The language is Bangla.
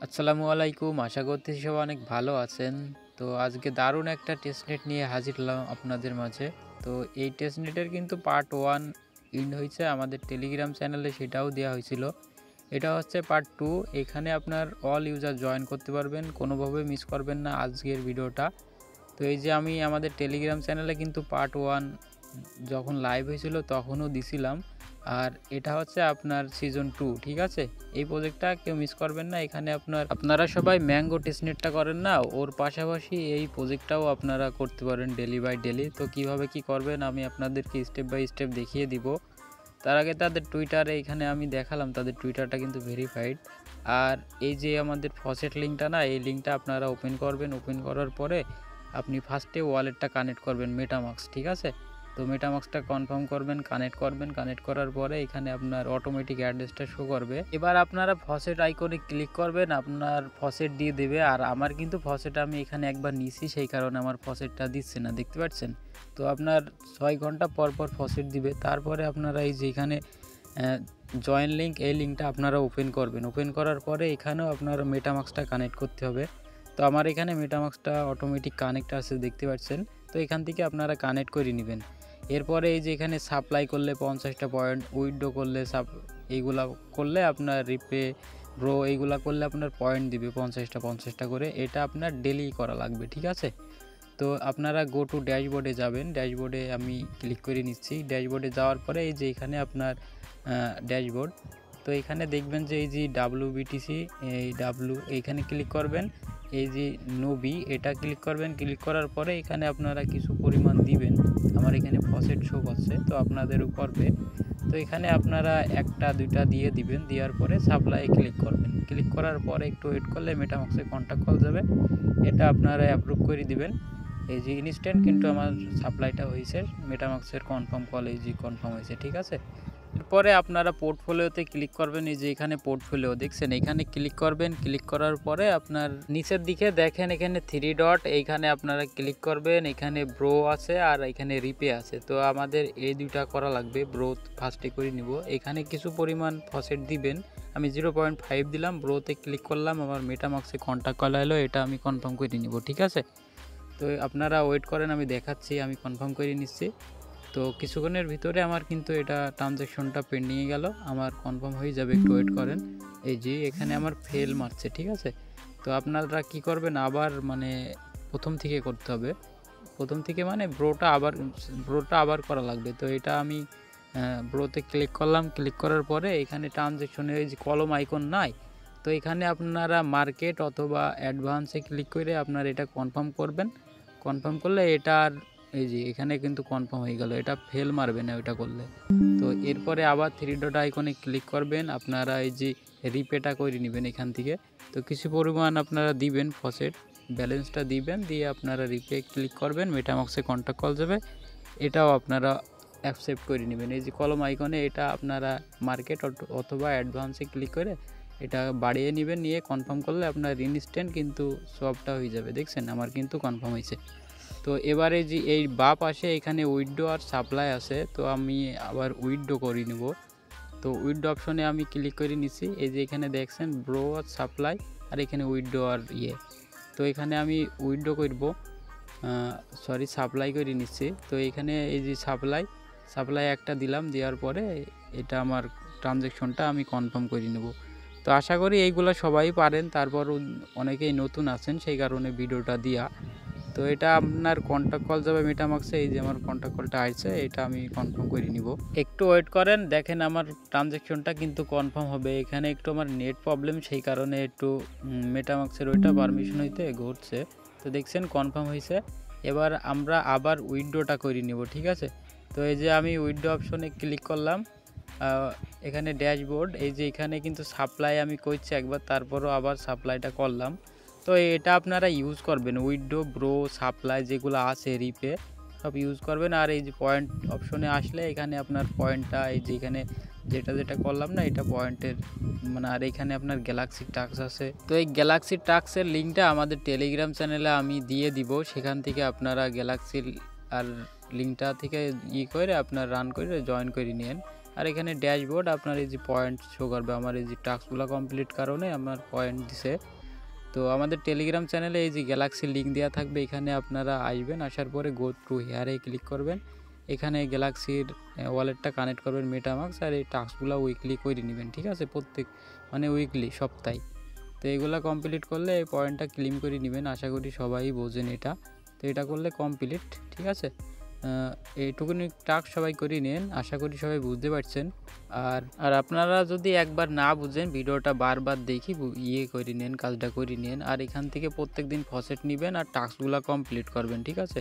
আসসালামু আলাইকুম। আশা করতেছি সবাই অনেক ভালো আছেন। তো আজকে দারুণ একটা টেস্টনেট নিয়ে হাজির হলাম আপনাদের মাঝে। তো এই টেস্টনেটের কিন্তু পার্ট 1 হইছে আমাদের টেলিগ্রাম চ্যানেলে, সেটাও দেওয়া হয়েছিল। এটা হচ্ছে পার্ট 2। এখানে আপনার অল ইউজার জয়েন করতে পারবেন, কোনোভাবে মিস করবেন না আজকের ভিডিওটা। তো এই যে আমি আমাদের টেলিগ্রাম চ্যানেলে কিন্তু পার্ট 1 যখন লাইভ হয়েছিল তখনও দিছিলাম। আর এটা হচ্ছে আপনার সিজন 2, ঠিক আছে? এই প্রজেক্টটা কেউ মিস করবেন না। এখানে আপনারা সবাই ম্যাঙ্গো টেস্টনেটটা করেন না, ওর পাশাপাশি এই প্রজেক্টটাও আপনারা করতে পারেন ডেলি বাই ডেলি। তো কিভাবে কি করবেন আমি আপনাদেরকে স্টেপ বাই স্টেপ দেখিয়ে দিব। তার আগে তাদের টুইটারে এখানে আমি দেখালাম, তাদের টুইটারটা কিন্তু ভেরিফাইড। আর এই যে আমাদের ফসেট লিঙ্কটা না, এই লিঙ্কটা আপনারা ওপেন করবেন। ওপেন করার পরে আপনি ফার্স্টে ওয়ালেটটা কানেক্ট করবেন মেটামাস্ক, ঠিক আছে? তো মেটামাস্কটা কনফার্ম করবেন, কানেক্ট করবেন। কানেক্ট করার পরে এখানে আপনার অটোমেটিক অ্যাড্রেসটা শো করবে। এবার আপনারা ফসেট আইকনে ক্লিক করবেন, আপনার ফসেট দিয়ে দেবে। আর আমার কিন্তু ফসেট আমি এখানে একবার নিছি, সেই কারণে আমার ফসেটটা দিচ্ছে না, দেখতে পাচ্ছেন? তো আপনার 6 ঘন্টা পর পর ফসেট দিবে। তারপরে আপনারা এই যে এখানে জয়েন লিঙ্ক, এই লিঙ্কটা আপনারা ওপেন করবেন। ওপেন করার পরে এখানেও আপনারা মেটামাস্কটা কানেক্ট করতে হবে। তো আমার এখানে মেটামাস্কটা অটোমেটিক কানেক্ট আছে, দেখতে পাচ্ছেন? তো এখান থেকে আপনারা কানেক্ট করে নেবেন। এরপরে এই যে এখানে সাপ্লাই করলে 50টা পয়েন্ট, উইথড্র করলে এইগুলা করলে আপনার রিপে ব্রো এইগুলা করলে আপনার পয়েন্ট দিবে 50টা করে। এটা আপনার ডেলি করা লাগবে, ঠিক আছে? তো আপনারা গো টু ড্যাশবোর্ডে যাবেন। ড্যাশবোর্ডে আমি ক্লিক করে নিচ্ছি। ড্যাশবোর্ডে যাওয়ার পরে এই যে এখানে আপনার ড্যাশবোর্ড, তো এখানে দেখবেন যে এই যে WBTC, এই এইখানে ক্লিক করবেন। এই যে নোবি, এটা ক্লিক করবেন। ক্লিক করার পরে এখানে আপনারা কিছু পরিমাণ দিবেন। আমার এখানে ফসেট শো করছে, তো আপনাদেরও করবে। তো এখানে আপনারা 1টা 2টা দিয়ে দিবেন। দেওয়ার পরে সাপ্লাই ক্লিক করবেন। ক্লিক করার পরে একটু ওয়েট করলে মেটামাক্সে কন্ট্যাক্ট কল যাবে, এটা আপনারা অ্যাপ্রুভ করে দিবেন। এই যে ইনস্ট্যান্ট কিন্তু আমার সাপ্লাইটা হয়েছে, মেটামাক্সের কনফার্ম কল এই যে কনফার্ম হয়েছে, ঠিক আছে? এরপরে আপনারা পোর্টফোলিওতে ক্লিক করবেন। এই যে এখানে পোর্টফোলিও দেখছেন, এখানে ক্লিক করবেন। ক্লিক করার পরে আপনার নিচের দিকে দেখেন এখানে 3 ডট, এইখানে আপনারা ক্লিক করবেন। এখানে ব্রো আছে আর এখানে রিপে আছে। তো আমাদের এই দুইটা করা লাগবে। ব্রো ফার্স্টে করে নিব। এখানে কিছু পরিমাণ ফসেট দিবেন। আমি 0.5 দিলাম। ব্রোতে ক্লিক করলাম, আমার মেটামাক্সে কন্ট্যাক্ট কল এলো, এটা আমি কনফার্ম করে নিব, ঠিক আছে? তো আপনারা ওয়েট করেন, আমি দেখাচ্ছি। আমি কনফার্ম করে নিচ্ছি। তো কিছুক্ষণের ভিতরে আমার কিন্তু এটা ট্রানজ্যাকশনটা পেন্ডিংয়ে গেল, আমার কনফার্ম হয়ে যাবে, একটু ওয়েট করেন। এই যে এখানে আমার ফেল মারছে, ঠিক আছে? তো আপনারা কি করবেন, আবার মানে প্রথম থেকে করতে হবে। প্রথম থেকে মানে ব্রোটা আবার করা লাগবে। তো এটা আমি ব্রোতে ক্লিক করলাম। ক্লিক করার পরে এখানে ট্রানজ্যাকশনের এই যে কলম আইকন নাই, তো এখানে আপনারা মার্কেট অথবা অ্যাডভান্সে ক্লিক করে আপনারা এটা কনফার্ম করবেন। কনফার্ম করলে এটা আর এই যে এখানে কিন্তু কনফার্ম হয়ে গেল, এটা ফেল মারবে না ওইটা করলে। তো এরপরে আবার 3 ডট আইকনে ক্লিক করবেন। আপনারা এই যে রিপেটা করে নেবেন এখান থেকে। তো কিছু পরিমাণ আপনারা দিবেন ফসেট, ব্যালেন্সটা দিবেন, দিয়ে আপনারা রিপে ক্লিক করবেন। মেটামাক্সে কন্ট্যাক্ট কল যাবে, এটাও আপনারা অ্যাকসেপ্ট করে নেবেন। এই যে কলম আইকনে এটা আপনারা মার্কেট অথবা অ্যাডভান্সে ক্লিক করে এটা বাড়িয়ে নেবেন। নিয়ে কনফার্ম করলে আপনার ইনস্ট্যান্ট কিন্তু সবটা হয়ে যাবে। দেখছেন আমার কিন্তু কনফার্ম হয়েছে। তো এবারে যে এই বাঁ পাশে এখানে উইথড্র আর সাপ্লাই আছে, তো আমি আবার উইথড্র করে নেব। তো উইথড্র অপশনে আমি ক্লিক করে নিছি। এই যে এখানে দেখছেন ব্রো আর সাপ্লাই, আর এখানে উইথড্র আর তো এখানে আমি উইথড্র করব, সাপ্লাই করে নিচ্ছি। তো এখানে এই যে সাপ্লাই একটা দিলাম, দেওয়ার পরে এটা আমার ট্রানজ্যাকশনটা আমি কনফার্ম করে নেব। তো আশা করি এইগুলো সবাই পারেন, তারপর অনেকেই নতুন আছেন, সেই কারণে ভিডিওটা দিয়া। তো এটা আপনার কন্ট্যাক্ট কল যাবে মেটামাক্সে। এই যে আমার কন্ট্যাক্ট কলটা আসছে, এটা আমি কনফার্ম করে নিব। একটু ওয়েট করেন, দেখেন আমার ট্রানজ্যাকশনটা কিন্তু কনফার্ম হবে। এখানে একটু আমার নেট প্রবলেম, সেই কারণে একটু মেটামাক্সের ওইটা পারমিশন হইতে ঘুরছে। তো দেখছেন কনফার্ম হয়েছে। এবার আমরা আবার উইথড্রটা করে নিব, ঠিক আছে? তো এই যে আমি উইথড্র অপশনে ক্লিক করলাম। এখানে ড্যাশবোর্ড, এই যে এখানে কিন্তু সাপ্লাই আমি করছি একবার, তারপরও আবার সাপ্লাইটা করলাম। তো এটা আপনারা ইউজ করবেন, উইথড্র ব্রো সাপ্লাই যেগুলো আছে রিপে সব ইউজ করবেন। আর এই যে পয়েন্ট অপশনে আসলে এখানে আপনার পয়েন্টটা এই যে এখানে যেটা করলাম না, এটা পয়েন্টের মানে। আর এখানে আপনার গ্যালাক্সি টাস্ক আছে, তো এই গ্যালাক্সি টাস্কের লিঙ্কটা আমাদের টেলিগ্রাম চ্যানেলে আমি দিয়ে দিব। সেখান থেকে আপনারা গ্যালাক্সির আর লিঙ্কটা থেকে করে আপনার রান করে জয়েন করে নিন। আর এখানে ড্যাশবোর্ড আপনার এই যে পয়েন্ট শো করবে, আমার এই যে টাস্কগুলো কমপ্লিট কারণে আমার পয়েন্ট দিছে। তো আমাদের টেলিগ্রাম চ্যানেলে এই যে গ্যালাক্সির লিঙ্ক দেওয়া থাকবে, এখানে আপনারা আসবেন, আসার পরে গো টু হেয়ারে ক্লিক করবেন। এখানে গ্যালাক্সির ওয়ালেটটা কানেক্ট করবেন মেটামাস্ক, আর এই টাস্কগুলো উইকলি করে নেবেন, ঠিক আছে, প্রত্যেক মানে উইকলি সপ্তাহে। তো এগুলো কমপ্লিট করলে এই পয়েন্টটা ক্লেম করে নেবেন। আশা করি সবাই বোঝেন এটা। তো এটা করলে কমপ্লিট, ঠিক আছে। এইটুকুনি টাস্ক সবাই করে নেন, আশা করি সবাই বুঝতে পারছেন। আর আপনারা যদি একবার না বুঝেন ভিডিওটা বারবার দেখি করে নেন, কাজটা করে নেন। আর এখান থেকে প্রত্যেক দিন ফসেট নেবেন আর টাস্কগুলো কমপ্লিট করবেন, ঠিক আছে।